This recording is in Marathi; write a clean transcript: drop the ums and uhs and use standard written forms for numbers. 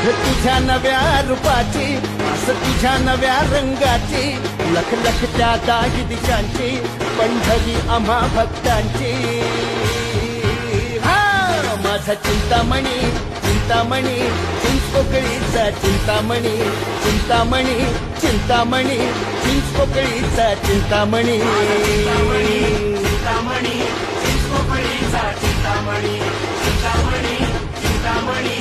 तुझ्या नव्या रूपाची, आस तुझ्या नव्या रंगाची, लख लख त्या दाही दिशांची, पंढरी आम्हा भक्तांची. हा माझा चिंतामणी, चिंतामणी, चिंचपोकळीचा चिंतामणी, चिंतामणी, चिंतामणी, चिंचपोकळीचा चिंतामणी. चिंतामणी चिंचपोकळीचा चिंतामणी, चिंतामणी चिंतामणी